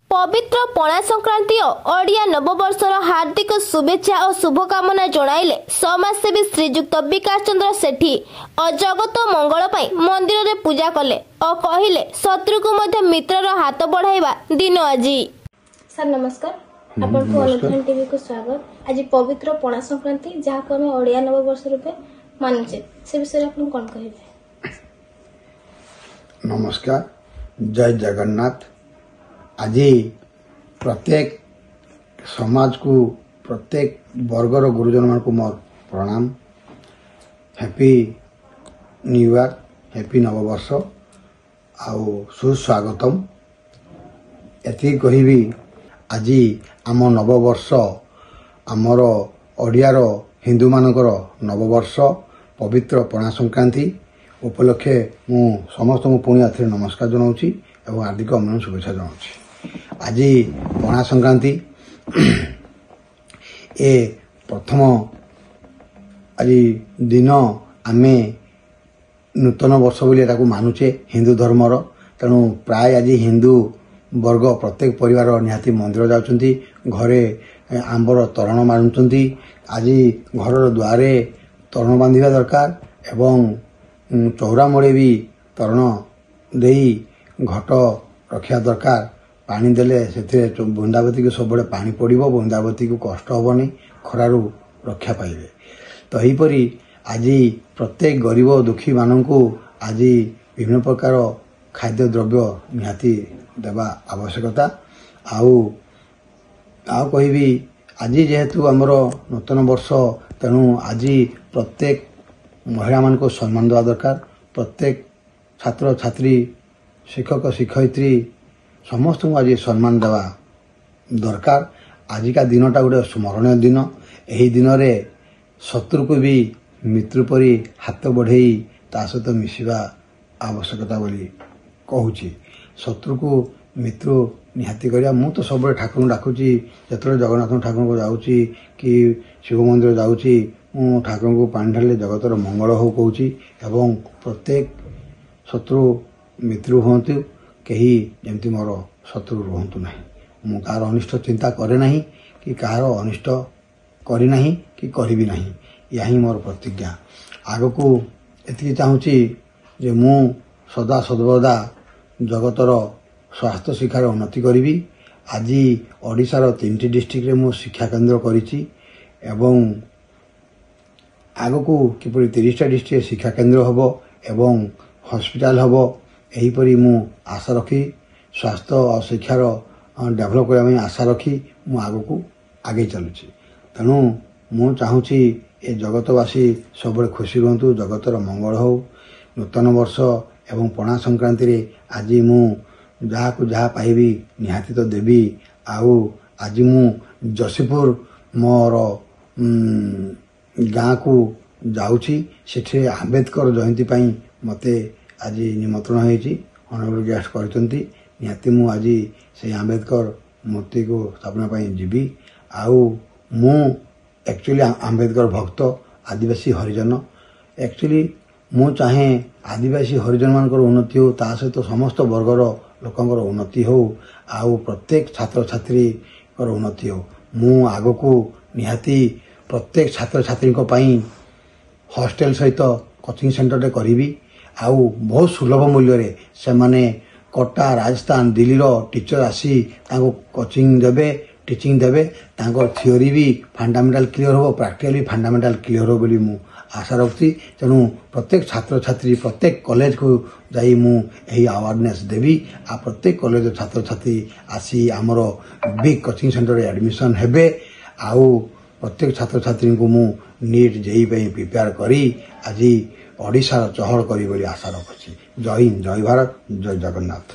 पवित्र पणा संक्रांति और ओडिया नववर्षर हार्दिक शुभेच्छा और शुभकामना जणाइले समाजसेवी श्रीजुक्त विकास चंद्र सेठी और जगत मंगल पाई मंदिर रे पूजा कले और कहिले शत्रु को मध्य मित्रर हाथ बढ़ाइबा दिन आजी। सर नमस्कार, आपन को अनुधान टीवी को स्वागत। आज पवित्र पणा संक्रांति जहाँ को हमें ओडिया नववर्ष रूपे मानुचे से विषय आपन कोन कहिबे? नमस्कार, जय जगन्नाथ। आज प्रत्येक समाज को प्रत्येक वर्गर गुरुजन मान को मोर प्रणाम। हैप्पी न्यू ईयर, हैप्पी नववर्ष आउ सुस्वागतम। एति कहिबी आज आम नववर्ष आमर ओडियार हिंदू मानकर नववर्ष पवित्र पणा संक्रांति उपलक्षे मु समस्त पुणी आथि नमस्कार जनाऊँगी और हार्दिक अभिनंदन शुभेच्छा जनाऊँगी। आज पणा संक्रांति ए प्रथम आज दिन आमे नूतन वर्ष बोली मानुचे हिंदू धर्मर। तेणु प्राय आज हिंदू वर्ग प्रत्येक परिवार निहाती मंदिर जाउछंती, घरे आंबर तोरण मारुछंती। आज घर द्वारे तोरण बांधिबा दरकार एवं चौरा मुड़े भी तोरण देई घट रखा दरकार। पानी देले से बुंदावती को सब पानी पड़ो, बुंदावती को कष्ट हेनी, खरारू रक्षा पाइबे। तो यहीपरी आज प्रत्येक गरीब दुखी मानू आज विभिन्न प्रकार खाद्य द्रव्य निहाती देवा आवश्यकता। आउ कहबी आज जेहेतु आमर नूतन वर्ष, तेणु आज प्रत्येक महिला मान को सम्मान देवा दरकार। प्रत्येक छात्र छात्री शिक्षक शिक्षयित्री समस्त को आज सम्मान देवा दरकार। आज का दिनटा गोटे स्मरणीय दिन। यही दिन रे शत्रु को भी मित्र परी हाथ बढ़ई ता सहित मिसिबा आवश्यकता बोली कहूची। शत्रु को मित्र निहाती करिया। मु तो सब ठाकुर डाकुची, जतरे जगन्नाथ ठाकुर को जाऊँगी कि शिव मंदिर जाऊँगी, मु ठाकुर को पानी ढाले जगतर मंगल हो कहूची। एवं प्रत्येक शत्रु मित्र हुंतु, कहीं जमती मोर शत्रु रुहतु ना। मु कार अनिष्ट चिंता करे नहीं कि कार अनिष्ट करी नहीं कि करी नहीं, यही मोर प्रतिज्ञा। आग को एति चाहूँगी जे मु सदा सदबदा जगतर स्वास्थ्य शिक्षार उन्नति करी। आज ओडिशार 3टी डिस्ट्रिक्ट रे मु शिक्षा केन्द्र करिछि एवं आग को किपरि 30टा डिस्ट्रिक्ट शिक्षा केन्द्र हबो एवं हॉस्पिटल हबो, एहीपरि मु आशा रखी स्वास्थ्य और शिक्षार डेभलप करने आशा रखी मु आग को आगे चलुछि। तेणु मु चाहूँगी ए जगतवासी सब खुशी रुहतु, जगतर मंगल हो। नूतन वर्ष एवं पणा संक्रांति रे आज मु जहाँ को जहाँ पाइबी निहाती तो देवी। आउ आज मु जसीपुर मोर गाँ को जाऊँगी, सेठे आंबेडकर जयंती पाई मते आज निमंत्रण होइछि, ऑनरेबल गेस्ट करचंती। निहाती मु आज से आंबेडकर मूर्ति को स्थापना पाई जीवी। आउ मु एक्चुअली आंबेडकर भक्त, आदिवासी हरिजन। एक्चुअली मु चाहे आदिवासी हरिजन मानकर उन्नति हो, ता सहित समस्त वर्गर लोकंकर उन्नति हो, आउ प्रत्येक छात्र छात्री उन्नति हो। मु आग को निहाती प्रत्येक छात्र छात्री को पाई हॉस्टेल सहित कोचिंग सेंटर रे करीबी। आउ बहुत सुलभ मूल्य रे से माने कोटा राजस्थान दिल्ली रो टीचर आसी ताको कोचिंग देबे, टीचिंग देबे। ताको थ्योरी भी फंडामेंटल क्लियर हो, प्रैक्टिकल भी फंडामेंटल क्लियर हो बोली मु आशा रखती। तेणु प्रत्येक छात्र छात्री प्रत्येक कॉलेज को जाई मु यही अवेयरनेस देवी। आ प्रत्येक कॉलेज छात्र छात्री आसी आमर बिग कोचिंग सेंटर रे एडमिशन हेबे। आउ प्रत्येक छात्र छात्री को मु नीट जेई प्रिपेयर करी आज ओडिशा चहल करी बोली आशा रखुछि। जय हिंद, जय भारत, जय जगन्नाथ।